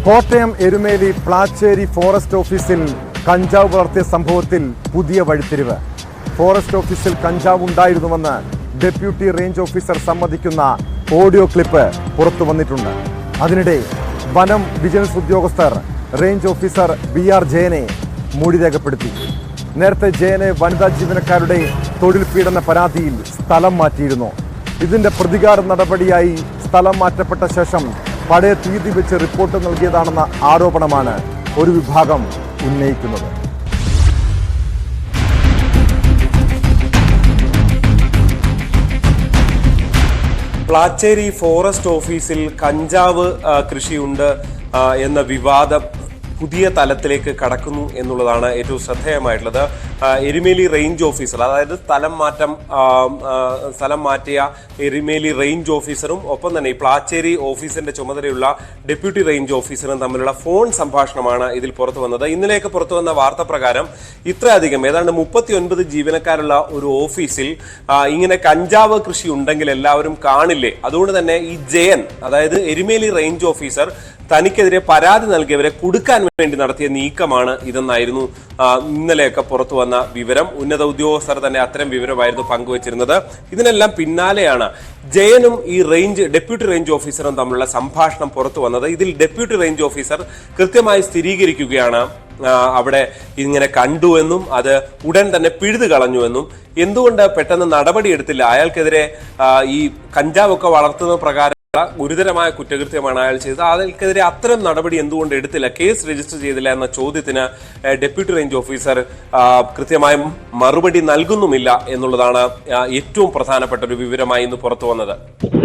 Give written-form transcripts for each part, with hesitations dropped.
Kottayam Erumeli Plachery forest ഓഫീസിൽ കഞ്ചാവ് വളർത്തിയ സംഭവത്തിൽ പുതിയ വഴിത്തിരിവ്. ഫോറസ്റ്റ് ഓഫീസിൽ കഞ്ചാവ് ഉണ്ടായിരുന്നുവെന്ന് ഡെപ്യൂട്ടി റേഞ്ച് ഓഫീസർ സമ്മതിക്കുന്ന ഓഡിയോ ക്ലിപ്പ് പുറത്തു വന്നിട്ടുണ്ട്. അതിനിടെ വനം വിജിലൻസ് ഉദ്യോഗസ്ഥർ റേഞ്ച് ഓഫീസർ BR ജയനെ മൊഴി രേഖപ്പെടുത്തി. നേരത്തെ ജയനെ വനിതാ ജീവനക്കാരുടെ തൊഴിൽ പീഡന പരാതിയിൽ സ്ഥലം മാറ്റിയിരുന്നു. ഇതിന്റെ പ്രതികാര നടപടിയായി സ്ഥലം മാറ്റപ്പെട്ട ശേഷം പഴയ തീയതി വെച്ച് റിപ്പോർട്ട് നൽകിയതാണെന്ന ആരോപണമാണ് ഒരു വിഭാഗം ഉന്നയിക്കുന്നത്. പ്ലാച്ചേരി ഫോറസ്റ്റ് ഓഫീസിൽ കഞ്ചാവ് കൃഷിയുണ്ട് എന്ന വിവാദം പുതിയ തലത്തിലേക്ക് കടക്കുന്നു എന്നുള്ളതാണ് ഏറ്റവും ശ്രദ്ധേയമായിട്ടുള്ളത്. എരുമേലി റേഞ്ച് ഓഫീസർ, അതായത് സ്ഥലം മാറ്റിയ എരുമേലി റേഞ്ച് ഓഫീസറും ഒപ്പം തന്നെ ഈ പ്ലാച്ചേരി ഓഫീസിന്റെ ചുമതലയുള്ള ഡെപ്യൂട്ടി റേഞ്ച് ഓഫീസറും തമ്മിലുള്ള ഫോൺ സംഭാഷണമാണ് ഇതിൽ പുറത്തു വന്നത്. ഇന്നലെയൊക്കെ പുറത്തു വന്ന വാർത്ത പ്രകാരം ഇത്രയധികം ഏതാണ്ട് 39 ജീവനക്കാരുള്ള ഒരു ഓഫീസിൽ ഇങ്ങനെ കഞ്ചാവ് കൃഷി ഉണ്ടെങ്കിൽ എല്ലാവരും കാണില്ലേ? അതുകൊണ്ട് തന്നെ ഈ ജയൻ, അതായത് എരുമേലി റേഞ്ച് ഓഫീസർ തനിക്കെതിരെ പരാതി നൽകിയവരെ കുടുക്കാൻ വേണ്ടി നടത്തിയ നീക്കമാണ് ഇതെന്നായിരുന്നു ഇന്നലെയൊക്കെ പുറത്തു വന്ന വിവരം. ഉന്നത ഉദ്യോഗസ്ഥർ തന്നെ അത്തരം വിവരമായിരുന്നു പങ്കുവച്ചിരുന്നത്. ഇതിനെല്ലാം പിന്നാലെയാണ് ജയനും ഈ ഡെപ്യൂട്ടി റേഞ്ച് ഓഫീസറും തമ്മിലുള്ള സംഭാഷണം പുറത്തു വന്നത്. ഇതിൽ ഡെപ്യൂട്ടി റേഞ്ച് ഓഫീസർ കൃത്യമായി സ്ഥിരീകരിക്കുകയാണ് അവിടെ ഇങ്ങനെ കണ്ടു എന്നും അത് ഉടൻ തന്നെ പിഴുതു കളഞ്ഞുവെന്നും. എന്തുകൊണ്ട് പെട്ടെന്ന് നടപടിയെടുത്തില്ല? അയാൾക്കെതിരെ ഈ കഞ്ചാവൊക്കെ വളർത്തുന്ന പ്രകാരം ഗുരുതരമായ കുറ്റകൃത്യമാണ് അയാൾ ചെയ്തത്. അയാൾക്കെതിരെ അത്തരം നടപടി എന്തുകൊണ്ട് എടുത്തില്ല, കേസ് രജിസ്റ്റർ ചെയ്തില്ല എന്ന ചോദ്യത്തിന് ഡെപ്യൂട്ടി റേഞ്ച് ഓഫീസർ കൃത്യമായും മറുപടി നൽകുന്നുമില്ല എന്നുള്ളതാണ് ഏറ്റവും പ്രധാനപ്പെട്ട ഒരു വിവരമായി ഇന്ന് പുറത്തു വന്നത്.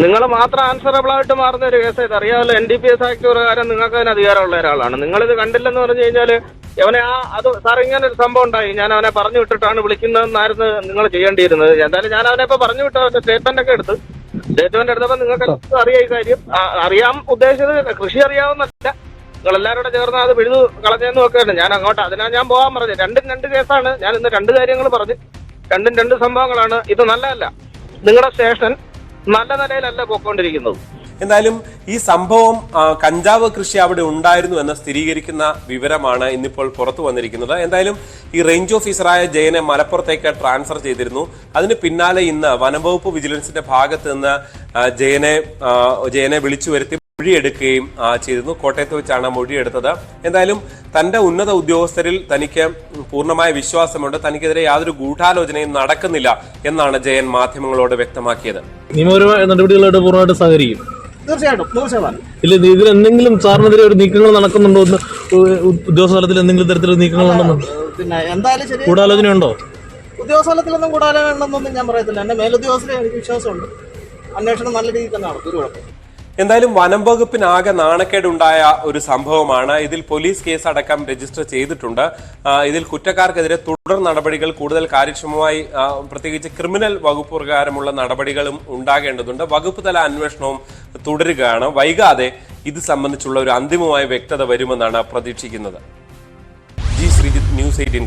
നിങ്ങൾ മാത്രം ആൻസറബിൾ ആയിട്ട് മാറുന്ന ഒരു കേസ് ഇത് അറിയാമല്ലോ. NDPS ആക്ട് പ്രകാരം നിങ്ങൾക്ക് അതിന് അധികാരമുള്ള ഒരാളാണ്. നിങ്ങളിത് കണ്ടില്ലെന്ന് പറഞ്ഞു കഴിഞ്ഞാൽ അവനെ സാർ ഇങ്ങനെ ഒരു സംഭവം ഉണ്ടായി, ഞാൻ അവനെ പറഞ്ഞു വിട്ടിട്ടാണ് വിളിക്കുന്നതെന്നായിരുന്നു നിങ്ങൾ ചെയ്യേണ്ടിയിരുന്നത്. എന്തായാലും ഞാൻ അവനെ ഇപ്പൊ പറഞ്ഞു വിട്ടു, അവന്റെ സ്റ്റേറ്റ്മെന്റ് ഒക്കെ സ്റ്റേറ്റ്മെന്റ് എടുത്തപ്പോൾ നിങ്ങൾക്ക് അറിയാം ഈ കാര്യം. അറിയാൻ ഉദ്ദേശിച്ചത് കൃഷി അറിയാവുന്നല്ല, നിങ്ങൾ എല്ലാവരോടും ചേർന്ന് അത് പിഴുതു കളഞ്ഞെന്ന് നോക്കുകയാണ്. ഞാൻ അങ്ങോട്ട് അതിനാണ് ഞാൻ പോകാൻ പറഞ്ഞത്. രണ്ടും രണ്ട് കേസാണ്. ഞാൻ ഇന്ന് രണ്ട് കാര്യങ്ങൾ പറഞ്ഞു, രണ്ടും രണ്ട് സംഭവങ്ങളാണ്. ഇത് നല്ലതല്ല. നിങ്ങളുടെ സ്റ്റേഷൻ നല്ല നിലയിലല്ല പോയിക്കൊണ്ടിരിക്കുന്നത്. എന്തായാലും ഈ സംഭവം കഞ്ചാവ് കൃഷി അവിടെ ഉണ്ടായിരുന്നു എന്ന് സ്ഥിരീകരിക്കുന്ന വിവരമാണ് ഇന്നിപ്പോൾ പുറത്തു വന്നിരിക്കുന്നത്. എന്തായാലും ഈ റേഞ്ച് ഓഫീസറായ ജയനെ മലപ്പുറത്തേക്ക് ട്രാൻസ്ഫർ ചെയ്തിരുന്നു. അതിന് പിന്നാലെ ഇന്ന് വനംവകുപ്പ് വിജിലൻസിന്റെ ഭാഗത്ത് നിന്ന് ജയനെ വിളിച്ചു വരുത്തി മൊഴിയെടുക്കുകയും ചെയ്തിരുന്നു. കോട്ടയത്ത് വെച്ചാണ് മൊഴിയെടുത്തത്. എന്തായാലും തന്റെ ഉന്നത ഉദ്യോഗസ്ഥരിൽ തനിക്ക് പൂർണ്ണമായ വിശ്വാസമുണ്ട്, തനിക്കെതിരെ യാതൊരു ഗൂഢാലോചനയും നടക്കുന്നില്ല എന്നാണ് ജയൻ മാധ്യമങ്ങളോട് വ്യക്തമാക്കിയത്. നിയമപരമായ നടപടികളായിട്ട് പൂർണ്ണമായിട്ട് സഹകരിക്കും. തീർച്ചയായിട്ടും. ഇല്ല, ഇതിൽ എന്തെങ്കിലും സാറിനെതിരെ ഒരു നീക്കങ്ങൾ നടക്കുന്നുണ്ടോ? ഉദ്യോഗസ്ഥ തലത്തിൽ എന്തെങ്കിലും തരത്തിലുള്ള നീക്കങ്ങൾ ഉണ്ടെന്നോ? പിന്നെ എന്തായാലും ഗൂഢാലോചനയുണ്ടോ? ഉദ്യോഗസ്ഥ തലത്തിലൊന്നും ഗൂഢാലോചന ഉണ്ടെന്നൊന്നും ഞാൻ പറയത്തില്ല. എന്റെ മേലുദ്യോഗസ്ഥരെ എനിക്ക് വിശ്വാസമുണ്ട്. അന്വേഷണം നല്ല രീതിയിൽ തന്നെ നടത്തും. ഒരു കുഴപ്പം. എന്തായാലും വനം വകുപ്പിനാകെ നാണക്കേടുണ്ടായ ഒരു സംഭവമാണ്. ഇതിൽ പോലീസ് കേസ് അടക്കം രജിസ്റ്റർ ചെയ്തിട്ടുണ്ട്. ഇതിൽ കുറ്റക്കാർക്കെതിരെ തുടർ നടപടികൾ കൂടുതൽ കാര്യക്ഷമമായി, പ്രത്യേകിച്ച് ക്രിമിനൽ വകുപ്പ് പ്രകാരമുള്ള നടപടികളും ഉണ്ടാകേണ്ടതുണ്ട്. വകുപ്പ് തല അന്വേഷണവും തുടരുകയാണ്. വൈകാതെ ഇത് സംബന്ധിച്ചുള്ള ഒരു അന്തിമമായ വ്യക്തത വരുമെന്നാണ് പ്രതീക്ഷിക്കുന്നത്. ശ്രീജിത്ത്, News 18.